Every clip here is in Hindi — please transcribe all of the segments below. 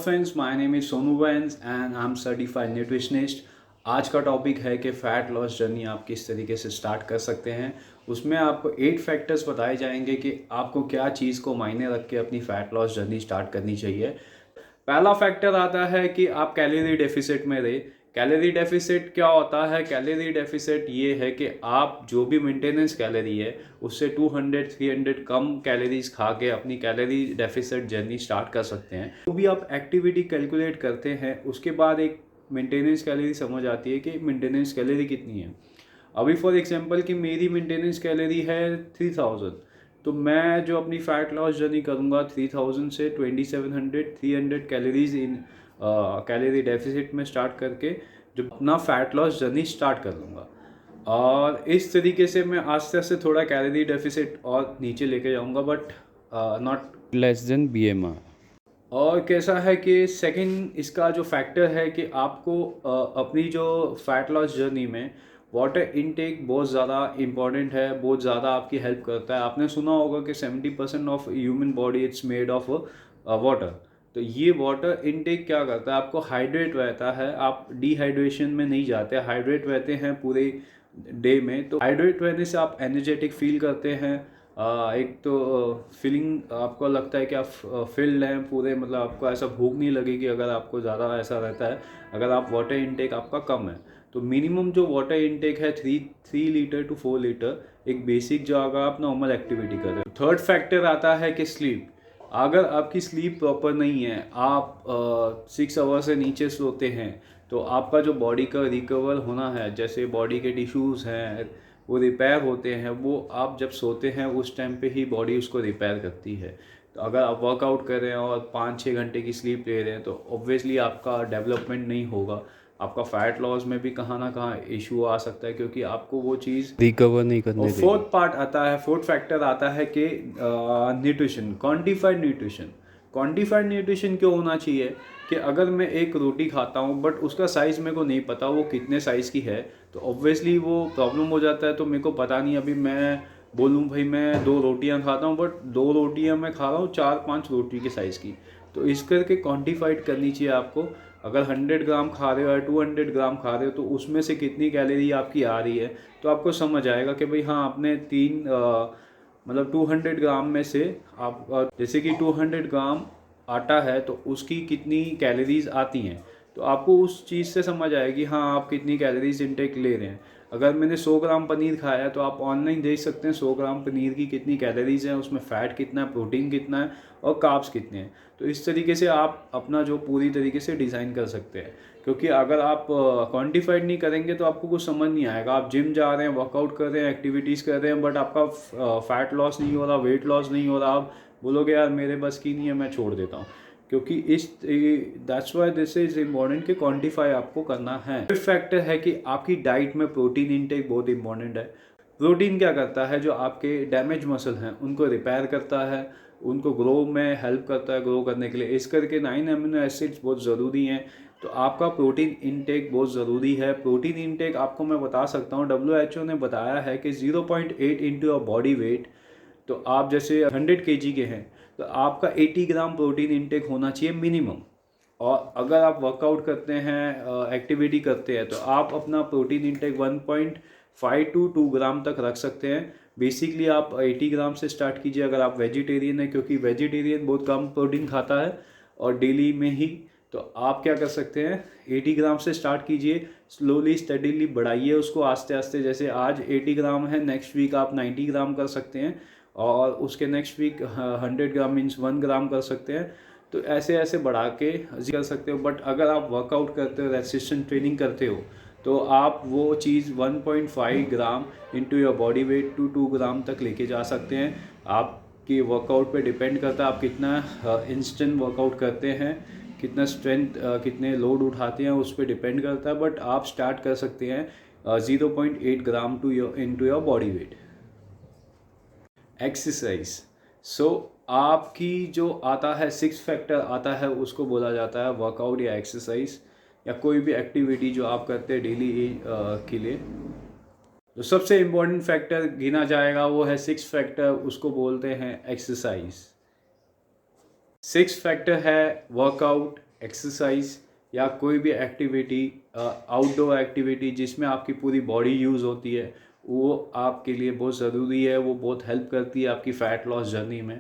Friends, my name is Sonu Vance and I am certified nutritionist. आज का टॉपिक है कि फ़ैट लॉस जर्नी आप किस तरीके से स्टार्ट कर सकते हैं। उसमें आपको 8 फैक्टर्स बताए जाएंगे कि आपको क्या चीज़ को मायने रख के अपनी फ़ैट लॉस जर्नी स्टार्ट करनी चाहिए। पहला फैक्टर आता है कि आप कैलोरी डेफिसिट में रहे। कैलोरी डेफिसिट क्या होता है? कैलोरी डेफिसिट ये है कि आप जो भी मेंटेनेंस कैलोरी है उससे 200-300 कम कैलोरीज खा के अपनी कैलोरी डेफिसिट जर्नी स्टार्ट कर सकते हैं। जो भी आप एक्टिविटी कैलकुलेट करते हैं उसके बाद एक मेंटेनेंस कैलोरी समझ आती है कि मेंटेनेंस कैलोरी कितनी है। अभी फॉर एग्जांपल कि मेरी मेंटेनेंस कैलोरी है 3000, तो मैं जो अपनी फ़ैट लॉस जर्नी करूँगा 3000 से 2700-300 कैलोरीज इन कैलोरी डेफिसिट में स्टार्ट करके जो अपना फ़ैट लॉस जर्नी स्टार्ट कर लूँगा। और इस तरीके से मैं आस्ते आस्ते थोड़ा कैलोरी डेफिसिट और नीचे लेके जाऊँगा, but not less than BMR। और कैसा है कि सेकंड इसका जो फैक्टर है कि आपको अपनी जो फैट लॉस जर्नी में वाटर इनटेक बहुत ज़्यादा इम्पॉर्टेंट है, बहुत ज़्यादा आपकी हेल्प करता है। आपने सुना होगा कि 70% of human body it's made of water. तो ये वाटर इनटेक क्या करता है? आपको हाइड्रेट रहता है, आप डिहाइड्रेशन में नहीं जाते, हाइड्रेट रहते हैं पूरे डे में। तो हाइड्रेट रहने से आप एनर्जेटिक फील करते हैं। एक तो फीलिंग आपको लगता है कि आप फिल्ड हैं पूरे, मतलब आपको ऐसा भूख नहीं लगेगी अगर आपको ज़्यादा ऐसा रहता है। अगर आप वाटर इनटेक आपका कम है तो मिनिमम जो वाटर इनटेक है 3 लीटर टू 4 लीटर, एक बेसिक जो अगर आप नॉर्मल एक्टिविटी कर रहे हो। थर्ड फैक्टर आता है कि स्लीप। अगर आपकी स्लीप प्रॉपर नहीं है, आप 6 आवर से नीचे सोते हैं, तो आपका जो बॉडी का रिकवर होना है, जैसे बॉडी के टिश्यूज़ हैं वो रिपेयर होते हैं, वो आप जब सोते हैं उस टाइम पे ही बॉडी उसको रिपेयर करती है। तो अगर आप वर्कआउट कर रहे हैं और 5-6 घंटे की स्लीप ले रहे हैं तो ऑब्वियसली आपका डेवलपमेंट नहीं होगा। आपका फैट लॉस में भी कहाँ ना कहाँ इशू आ सकता है, क्योंकि आपको वो चीज़ रिकवर नहीं करने देगी। फोर्थ पार्ट आता है, फोर्थ फैक्टर आता है कि nutrition, quantified nutrition. Quantified nutrition क्यों होना चाहिए कि अगर मैं एक रोटी खाता हूँ बट उसका साइज़ मेरे को नहीं पता वो कितने साइज़ की है, तो ऑब्वियसली वो प्रॉब्लम हो जाता है। तो मेरे को पता नहीं, अभी मैं बोलूँ भाई मैं 2 रोटियाँ खाता हूँ बट 2 रोटियाँ मैं खा रहा हूँ 4-5 रोटी के साइज़ की। तो इस करके क्वान्टिफाइड करनी चाहिए आपको। अगर 100 ग्राम खा रहे हो या 200 ग्राम खा रहे हो तो उसमें से कितनी कैलोरी आपकी आ रही है, तो आपको समझ आएगा कि भाई हाँ, आपने मतलब 200 ग्राम में से आप जैसे कि 200 ग्राम आटा है तो उसकी कितनी कैलोरीज आती हैं, तो आपको उस चीज़ से समझ आएगी हाँ आप कितनी कैलोरीज इनटेक ले रहे हैं। अगर मैंने 100 ग्राम पनीर खाया है तो आप ऑनलाइन देख सकते हैं 100 ग्राम पनीर की कितनी कैलोरीज हैं, उसमें फ़ैट कितना है, प्रोटीन कितना है और कार्ब्स कितने हैं। तो इस तरीके से आप अपना जो पूरी तरीके से डिज़ाइन कर सकते हैं, क्योंकि अगर आप क्वान्टिफाइड नहीं करेंगे तो आपको कुछ समझ नहीं आएगा। आप जिम जा रहे हैं, वर्कआउट कर रहे हैं, एक्टिविटीज़ कर रहे हैं, बट आपका फ़ैट लॉस नहीं हो रहा, वेट लॉस नहीं हो रहा, आप बोलोगे यार मेरे बस की नहीं है, मैं छोड़ देता हूँ। क्योंकि that's why this is important कि क्वान्टिफाई आपको करना है। फिफ्थ फैक्टर है कि आपकी डाइट में प्रोटीन इनटेक बहुत इंपॉर्टेंट है। प्रोटीन क्या करता है? जो आपके डैमेज मसल हैं उनको रिपेयर करता है, उनको ग्रो में हेल्प करता है, ग्रो करने के लिए। इस करके 9 अमीनो एसिड्स बहुत ज़रूरी हैं। तो आपका प्रोटीन इनटेक बहुत ज़रूरी है। प्रोटीन इनटेक आपको मैं बता सकता हूँ, WHO ने बताया है कि 0.8 इंटू योर बॉडी वेट। तो आप जैसे 100 kg के हैं तो आपका 80 ग्राम प्रोटीन इनटेक होना चाहिए मिनिमम। और अगर आप वर्कआउट करते हैं, एक्टिविटी करते हैं, तो आप अपना प्रोटीन इनटेक 1.5 टू 2 ग्राम तक रख सकते हैं। बेसिकली आप 80 ग्राम से स्टार्ट कीजिए अगर आप वेजिटेरियन है, क्योंकि वेजिटेरियन बहुत कम प्रोटीन खाता है और डेली में ही। तो आप क्या कर सकते हैं, 80 ग्राम से स्टार्ट कीजिए, स्लोली स्टडीली बढ़ाइए उसको आस्ते आस्ते। जैसे आज 80 ग्राम है, नेक्स्ट वीक आप 90 ग्राम कर सकते हैं और उसके नेक्स्ट वीक 100 ग्राम मीन्स 1 ग्राम कर सकते हैं। तो ऐसे ऐसे बढ़ा के कर सकते हो। बट अगर आप वर्कआउट करते हो, रेसिस्टेंस ट्रेनिंग करते हो, तो आप वो चीज़ 1.5 gram into your body weight to 2 gram तक लेके जा सकते हैं। आपकी वर्कआउट पे डिपेंड करता है आप कितना इंस्टेंट वर्कआउट करते हैं, कितना स्ट्रेंथ, कितने लोड उठाते हैं, उस पर डिपेंड करता है। बट आप स्टार्ट कर सकते हैं 0.8 gram to your body weight. Exercise. So आपकी जो आता है 6 फैक्टर आता है, उसको बोला जाता है वर्कआउट या एक्सरसाइज या कोई भी एक्टिविटी जो आप करते हैं डेली के लिए। जो सबसे इम्पोर्टेंट फैक्टर गिना जाएगा वो है 6 फैक्टर, उसको बोलते हैं एक्सरसाइज। 6 फैक्टर है वर्कआउट, एक्सरसाइज या कोई भी एक्टिविटी, आउटडोर एक्टिविटी जिसमें आपकी पूरी बॉडी यूज़ होती है, वो आपके लिए बहुत ज़रूरी है। वो बहुत हेल्प करती है आपकी फ़ैट लॉस जर्नी में।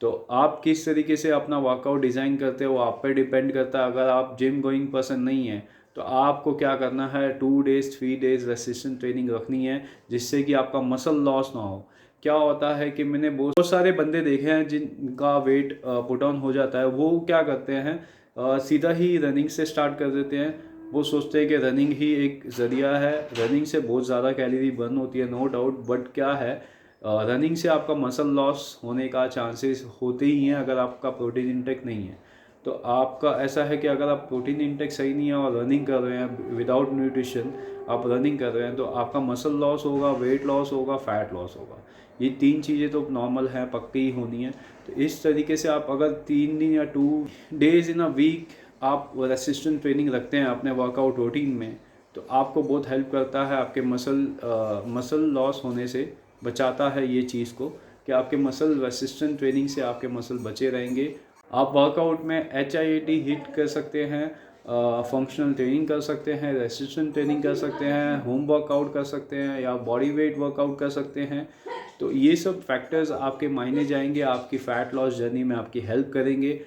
तो आप किस तरीके से अपना वर्कआउट डिज़ाइन करते हो, आप पे डिपेंड करता है। अगर आप जिम गोइंग पर्सन नहीं है तो आपको क्या करना है, 2 डेज़ 3 डेज़ रेसिस्टेंस ट्रेनिंग रखनी है, जिससे कि आपका मसल लॉस ना हो। क्या होता है कि मैंने बहुत सारे बंदे देखे हैं जिनका वेट पुट ऑन हो जाता है। वो क्या करते हैं, सीधा ही रनिंग से स्टार्ट कर देते हैं। वो सोचते हैं कि रनिंग ही एक ज़रिया है, रनिंग से बहुत ज़्यादा कैलोरी बर्न होती है, नो डाउट। बट क्या है, रनिंग से आपका मसल लॉस होने का चांसेस होते ही हैं अगर आपका प्रोटीन इंटेक नहीं है। तो आपका ऐसा है कि अगर आप प्रोटीन इंटेक सही नहीं है और रनिंग कर रहे हैं विदाउट न्यूट्रिशन, आप रनिंग कर रहे हैं, तो आपका मसल लॉस होगा, वेट लॉस होगा, फैट लॉस होगा। ये 3 चीज़ें तो नॉर्मल हैं, पक्की ही होनी है। तो इस तरीके से आप अगर 3 दिन या 2 डेज़ इन अ वीक आप रेसिस्टेंट ट्रेनिंग रखते हैं अपने वर्कआउट रूटीन में, तो आपको बहुत हेल्प करता है आपके मसल लॉस होने से, बचाता है ये चीज़ को कि आपके मसल रेसिस्टेंट ट्रेनिंग से आपके मसल बचे रहेंगे। आप वर्कआउट में HIIT हिट कर सकते हैं, फंक्शनल ट्रेनिंग कर सकते हैं, रेसिस्टेंट ट्रेनिंग कर सकते हैं, होम वर्कआउट कर सकते हैं या बॉडी वेट वर्कआउट कर सकते हैं। तो ये सब फैक्टर्स आपके मायने जाएंगे, आपकी फ़ैट लॉस जर्नी में आपकी हेल्प करेंगे।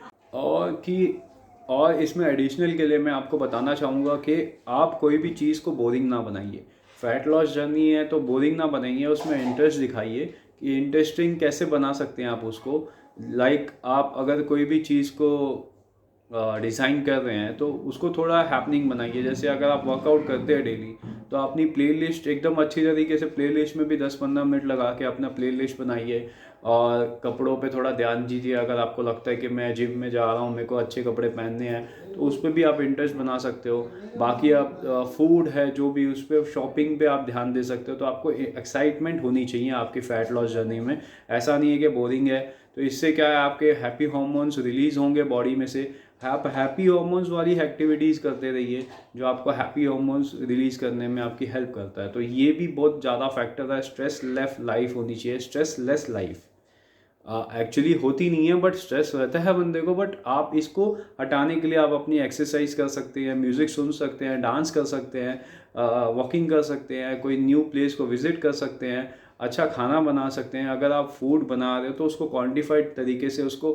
और इसमें एडिशनल के लिए मैं आपको बताना चाहूँगा कि आप कोई भी चीज़ को बोरिंग ना बनाइए। फ़ैट लॉस जर्नी है तो बोरिंग ना बनाइए, उसमें इंटरेस्ट दिखाइए कि इंटरेस्टिंग कैसे बना सकते हैं आप उसको। आप अगर कोई भी चीज़ को डिज़ाइन कर रहे हैं तो उसको थोड़ा हैपनिंग बनाइए। जैसे अगर आप वर्कआउट करते हैं डेली, तो अपनी प्लेलिस्ट एकदम अच्छी तरीके से, प्लेलिस्ट में भी 10-15 मिनट लगा के अपना प्लेलिस्ट बनाइए। और कपड़ों पे थोड़ा ध्यान दीजिए। अगर आपको लगता है कि मैं जिम में जा रहा हूँ, मेरे को अच्छे कपड़े पहनने हैं, तो उस पर भी आप इंटरेस्ट बना सकते हो। बाकी आप फूड है जो भी, उस पर शॉपिंग पे आप ध्यान दे सकते हो। तो आपको एक्साइटमेंट होनी चाहिए आपकी फ़ैट लॉस जर्नी में। ऐसा नहीं है कि बोरिंग है। तो इससे क्या है, आपके हैप्पी हार्मोन्स रिलीज़ होंगे बॉडी में से। आप हैप्पी हार्मोन्स वाली एक्टिविटीज़ करते रहिए जो आपको हैप्पी हार्मोन्स रिलीज़ करने में आपकी हेल्प करता है। तो ये भी बहुत ज़्यादा फैक्टर है। स्ट्रेस लेस लाइफ होनी चाहिए, स्ट्रेस लेस लाइफ एक्चुअली होती नहीं है, बट स्ट्रेस रहता है बंदे को। बट आप इसको हटाने के लिए आप अपनी एक्सरसाइज कर सकते हैं, म्यूज़िक सुन सकते हैं, डांस कर सकते हैं, वॉकिंग कर सकते हैं, कोई न्यू प्लेस को विज़िट कर सकते हैं, अच्छा खाना बना सकते हैं। अगर आप फूड बना रहे हो तो उसको क्वान्टिफाइड तरीके से उसको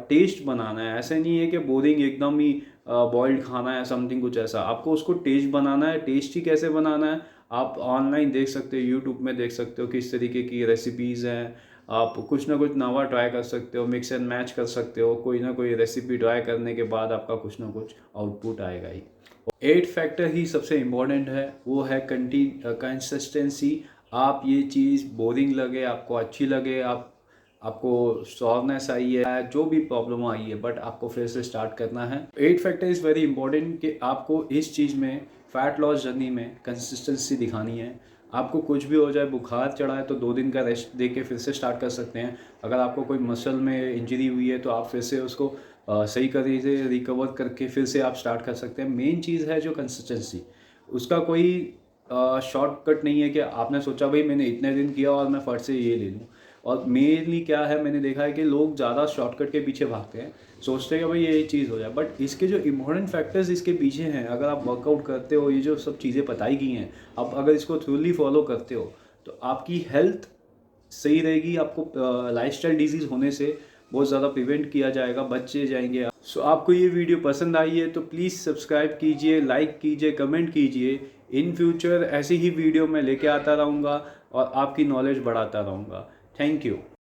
टेस्ट बनाना है। ऐसे नहीं है कि बोरिंग एकदम ही बॉइल्ड खाना है समथिंग कुछ ऐसा। आपको उसको टेस्ट बनाना है। टेस्टी कैसे बनाना है, आप ऑनलाइन देख सकते हो, यूट्यूब में देख सकते हो किस तरीके की रेसिपीज़ हैं। आप कुछ ना कुछ नवा ट्राई कर सकते हो, मिक्स एंड मैच कर सकते हो। कोई ना कोई रेसिपी ट्राई करने के बाद आपका कुछ ना कुछ आउटपुट आएगा ही। 8 फैक्टर ही सबसे इम्पोर्टेंट है, वो है कंसिस्टेंसी। आप ये चीज़ बोरिंग लगे, आपको अच्छी लगे, आपको सॉरनेस आई है, जो भी प्रॉब्लम आई है, बट आपको फिर से स्टार्ट करना है। 8 फैक्टर इज़ वेरी इंपॉर्टेंट कि आपको इस चीज़ में, फ़ैट लॉस जर्नी में कंसिस्टेंसी दिखानी है। आपको कुछ भी हो जाए, बुखार चढ़ा है तो 2 दिन का रेस्ट दे के फिर से स्टार्ट कर सकते हैं। अगर आपको कोई मसल में इंजरी हुई है तो आप फिर से उसको सही तरीके से रिकवर करके फिर से आप स्टार्ट कर सकते हैं। मेन चीज़ है जो कंसिस्टेंसी, उसका कोई शॉर्टकट नहीं है कि आपने सोचा भाई मैंने इतने दिन किया और मैं फट से ये ले लूँ। और मेनली क्या है, मैंने देखा है कि लोग ज़्यादा शॉर्टकट के पीछे भागते हैं, सोचते हैं कि भाई ये चीज़ हो जाए। बट इसके जो इम्पोर्टेंट फैक्टर्स इसके पीछे हैं, अगर आप वर्कआउट करते हो, ये जो सब चीज़ें बताई गई हैं, आप अगर इसको थ्रूली फॉलो करते हो तो आपकी हेल्थ सही रहेगी। आपको लाइफस्टाइल डिजीज़ होने से बहुत ज़्यादा प्रिवेंट किया जाएगा, बचे जाएंगे। सो आपको ये वीडियो पसंद आई है तो प्लीज़ सब्सक्राइब कीजिए, लाइक कीजिए, कमेंट कीजिए। इन फ्यूचर ऐसी ही वीडियो मैं लेके आता रहूँगा और आपकी नॉलेज बढ़ाता रहूँगा। Thank you.